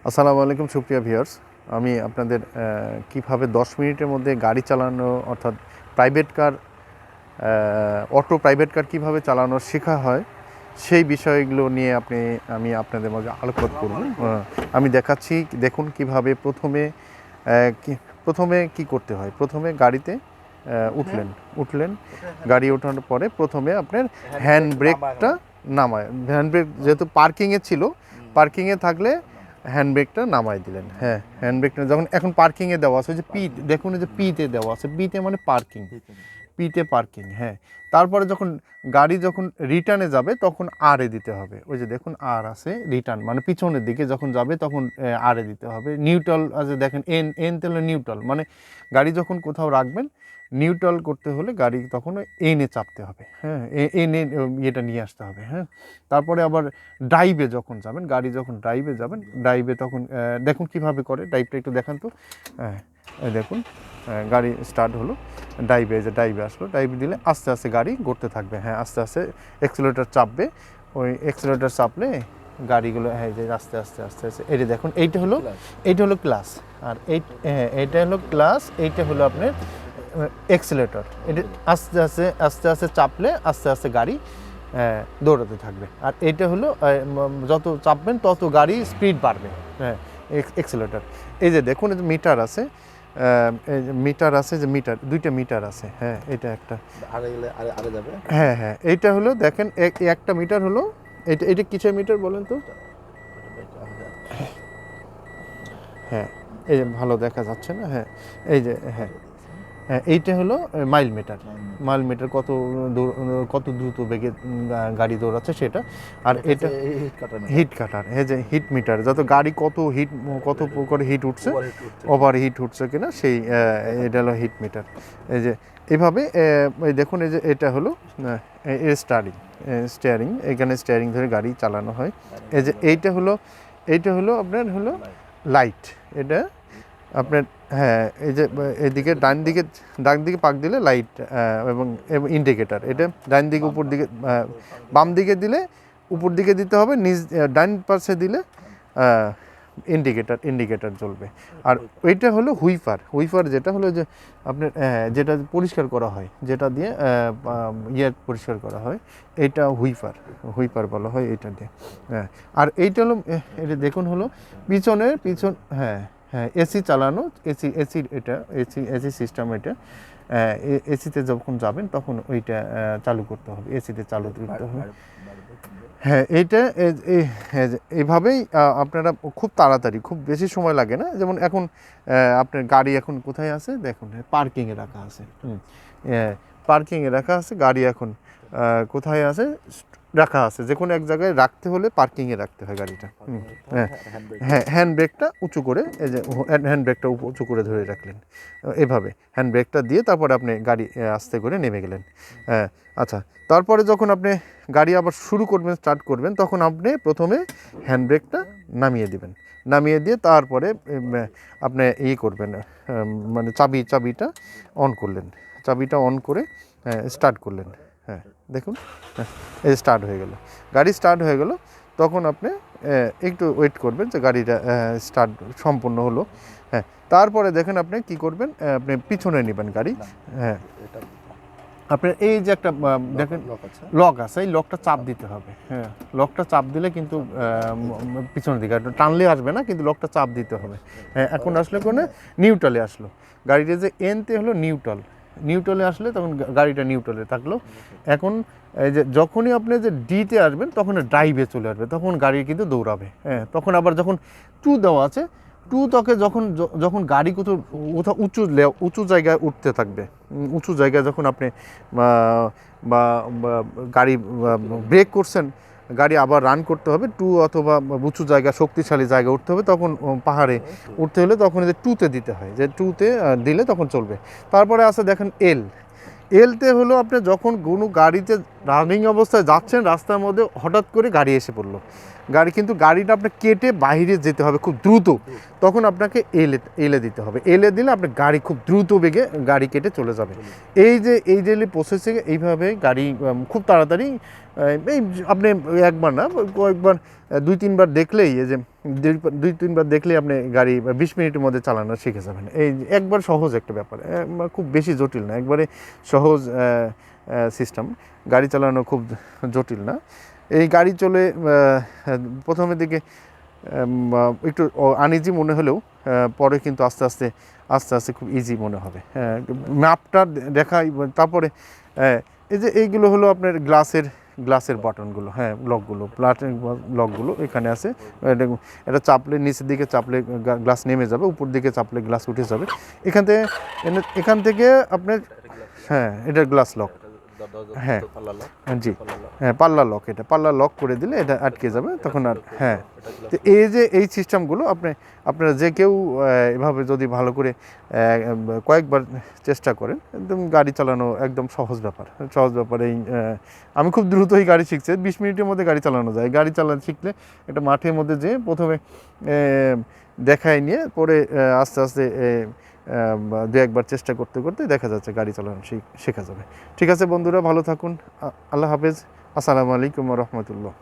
আসসালামু আলাইকুম সুপ্রিয় ভিউয়ার্স। আমি আপনাদের কিভাবে 10 মিনিটের মধ্যে গাড়ি চালানো অর্থাৎ private car auto private car কীভাবে চালানো শেখা হয় সেই বিষয়গুলো নিয়ে আমি আপনাদের মাঝে আলোকপাত করব। আমি দেখাচ্ছি, দেখুন কিভাবে প্রথমে কি করতে হয়। প্রথমে গাড়িতে উঠলেন গাড়ি ওঠানোর পরে প্রথমে আপনার হ্যান্ড ব্রেকটা নামায়, হ্যান্ড ব্রেক যেহেতু পার্কিংয়ে ছিল, পার্কিংয়ে থাকলে হ্যান্ড ব্রেকটা নামাই দিলেন। হ্যাঁ, হ্যান্ড ব্রেকটা যখন এখন পার্কিংয়ে দেওয়া আছে, যে দেখুন এই যে পিতে দেওয়া আছে, পিতে মানে পার্কিং, পিতে পার্কিং। হ্যাঁ, তারপরে যখন গাড়ি যখন রিটার্নে যাবে তখন আরে দিতে হবে। ওই যে দেখুন আর আছে, রিটার্ন মানে পিছনের দিকে যখন যাবে তখন আরে দিতে হবে। নিউট্রাল আছে দেখেন, এন তেলে নিউট্রাল মানে গাড়ি যখন কোথাও রাখবেন নিউট্রাল করতে হলে গাড়ি তখন এনে চাপতে হবে। হ্যাঁ, এনে ইয়েটা নিয়ে আসতে হবে। হ্যাঁ, তারপরে আবার ড্রাইভে যখন যাবেন, গাড়ি যখন ড্রাইভে যাবেন, ড্রাইভে তখন দেখুন কিভাবে করে, ড্রাইভটা একটু দেখান তো। হ্যাঁ, দেখুন গাড়ি স্টার্ট হলো, ড্রাইভে আসলো, ড্রাইভে দিলে আস্তে আস্তে গাড়ি গড়তে থাকবে। হ্যাঁ, আস্তে আস্তে এক্সেলেটর চাপবে, ওই এক্সেলেটর চাপলে গাড়িগুলো হ্যাঁ যে আস্তে আস্তে আস্তে আস্তে এইটা দেখুন, এইটা হলো ক্লাস, আর এইটা হলো ক্লাস, এইটা হলো আপনার এক্সেলেটর। এটা আস্তে আস্তে আস্তে আস্তে চাপলে আস্তে আস্তে গাড়ি দৌড়াতে থাকবে। আর এটা হলো যত চাপবেন তত গাড়ি স্পিড বাড়বে। হ্যাঁ, এক্সেলেটর। এই যে দেখুন এই যে মিটার আছে, যে দুইটা মিটার আছে। হ্যাঁ, এটা একটা আরে যাবে। হ্যাঁ হ্যাঁ, এইটা হলো দেখেন একটা মিটার হলো, এটা কিসের মিটার বলেন তো? হ্যাঁ, এই যে ভালো দেখা যাচ্ছে না? হ্যাঁ, এই যে হ্যাঁ হ্যাঁ, এইটা হলো মাইল মিটার, কত দ্রুত বেগে গাড়ি দৌড়াচ্ছে সেটা। আর এটা হিট কাটার, হ্যাঁ যে হিট মিটার, যত গাড়ি কত করে হিট উঠছে, ওভার হিট উঠছে কিনা সেই এটা হলো হিট মিটার। এই যে এইভাবে এই দেখুন, এই যে এটা হলো স্টিয়ারিং, এখানে স্টিয়ারিং ধরে গাড়ি চালানো হয়। এই যে এইটা হলো আপনার হলো লাইট, এটা আপনার হ্যাঁ এই যে এদিকে ডান দিকে পাক দিলে লাইট এবং ইন্ডিকেটার। এটা ডান দিকে উপর দিকে, বাম দিকে দিলে উপর দিকে দিতে হবে, ডান পাশে দিলে ইন্ডিকেটার জ্বলবে। আর ওইটা হলো হুইফার, যেটা হলো যে আপনার যেটা পরিষ্কার করা হয়, যেটা দিয়ে পরিষ্কার করা হয়, এইটা হুইফার বলা হয় এইটা দিয়ে। হ্যাঁ, আর এইটা হলো এটা দেখুন হলো পিছন হ্যাঁ হ্যাঁ এসি চালানো, এসি সিস্টেম। এটা এসিতে যখন যাবেন তখন ওইটা চালু করতে হবে, এসিতে চালু করতে হবে। হ্যাঁ, এইটা এইভাবেই আপনারা খুব তাড়াতাড়ি, খুব বেশি সময় লাগে না। যেমন এখন আপনার গাড়ি এখন কোথায় আছে দেখুন, পার্কিংয়ে রাখা আছে। পার্কিংয়ে রাখা আছে গাড়ি, এখন কোথায় আছে রাখা আছে, যে কোনো এক জায়গায় রাখতে হলে পার্কিংয়ে রাখতে হয় গাড়িটা। হ্যাঁ হ্যাঁ, হ্যান্ড ব্রেকটা উঁচু করে, এই যে হ্যান্ড ব্রেকটা উঁচু করে ধরে রাখলেন, এভাবে হ্যান্ড ব্রেকটা দিয়ে তারপরে আপনি গাড়ি আস্তে করে নেমে গেলেন। হ্যাঁ, আচ্ছা, তারপরে যখন আপনি গাড়ি আবার স্টার্ট করবেন তখন আপনি প্রথমে হ্যান্ড ব্রেকটা নামিয়ে দিবেন, নামিয়ে দিয়ে তারপরে আপনি করবেন, মানে চাবিটা অন করলেন, চাবিটা অন করে স্টার্ট করলেন। হ্যাঁ, দেখুন এই স্টার্ট হয়ে গেল, গাড়ি স্টার্ট হয়ে গেল। তখন আপনি একটু ওয়েট করবেন যে গাড়িটা স্টার্ট সম্পূর্ণ হলো। হ্যাঁ, তারপরে দেখেন আপনি কি করবেন, আপনি পিছনে নেবেন গাড়ি। হ্যাঁ, আপনার এই যে একটা দেখেন লক আছে, এই লকটা চাপ দিতে হবে। হ্যাঁ, লকটা চাপ দিলে কিন্তু পিছনের দিকে টানলে আসবে না, কিন্তু লকটা চাপ দিতে হবে। হ্যাঁ, এখন আসলে কোনো নিউট্রালে আসলো, গাড়িটা যে এনতে হলো নিউট্রালে আসলে তখন গাড়িটা নিউট্রালে থাকলো। এখন এই যে যখনই আপনি যে ডিতে আসবেন তখন ড্রাইভে চলে আসবে, তখন গাড়ি কিন্তু দৌড়াবে। হ্যাঁ, তখন আবার যখন টু দেওয়া আছে, টু তকে যখন গাড়ি কোথাও উঁচু জায়গায় উঠতে থাকবে, উঁচু জায়গায় যখন আপনি বা গাড়ি ব্রেক করছেন, গাড়ি আবার রান করতে হবে, টু অথবা উঁচু জায়গা, শক্তিশালী জায়গা উঠতে হবে, তখন পাহাড়ে উঠতে হলে তখন যে টুতে দিতে হয়, যে টুতে দিলে তখন চলবে। তারপরে আছে দেখেন এলতে হলো আপনি যখন কোনো গাড়িতে রানিং অবস্থায় যাচ্ছেন, রাস্তার মধ্যে হঠাৎ করে গাড়ি এসে পড়লো, কিন্তু গাড়িটা আপনার কেটে বাইরে যেতে হবে খুব দ্রুত, তখন আপনাকে এলে দিতে হবে। এলে দিলে আপনার গাড়ি খুব দ্রুত বেগে গাড়ি কেটে চলে যাবে। এই যে প্রসেসিংয়ে এইভাবে গাড়ি খুব তাড়াতাড়ি এই আপনি একবার না, কয়েকবার 2-3 বার দেখলেই, এই যে 2-3 বার দেখলেই আপনি গাড়ি 20 মিনিটের মধ্যে চালানো শিখে যাবেন। এই একবার সহজ একটা ব্যাপার, খুব বেশি জটিল না, একবারে সহজ সিস্টেম। গাড়ি চালানো খুব জটিল না। এই গাড়ি চলে প্রথমের দিকে একটু আনইজি মনে হলেও পরে কিন্তু আস্তে আস্তে আস্তে আস্তে খুব ইজি মনে হবে। ম্যাপটা দেখাই, তারপরে এই যে এইগুলো হলো আপনার গ্লাসের বাটনগুলো, হ্যাঁ লকগুলো, প্লাটের লকগুলো এখানে আছে। এটা চাপলে, নিচের দিকে চাপলে গ্লাস নেমে যাবে, উপর দিকে চাপলে গ্লাস উঠে যাবে। এখান থেকে আপনার, হ্যাঁ এটা গ্লাস লক, হ্যাঁ জি, হ্যাঁ পাল্লা লক, এটা পাল্লা লক করে দিলে এটা আটকে যাবে তখন। আর হ্যাঁ, তো এই যে এই সিস্টেমগুলো আপনারা যে কেউ এভাবে যদি ভালো করে কয়েকবার চেষ্টা করেন, একদম গাড়ি চালানো একদম সহজ ব্যাপার। এই আমি খুব দ্রুতই গাড়ি শিখছি, 20 মিনিটের মধ্যে গাড়ি চালানো যায়। গাড়ি চালানো শিখলে একটা মাঠের মধ্যে যেয়ে প্রথমে দেখায় নিয়ে পরে আস্তে আস্তে 2-1বার চেষ্টা করতে করতে দেখা যাচ্ছে গাড়ি চালানো শেখা যাবে। ঠিক আছে বন্ধুরা, ভালো থাকুন। আল্লাহ হাফেজ। আসসালামু আলাইকুম ওয়া রাহমাতুল্লাহ।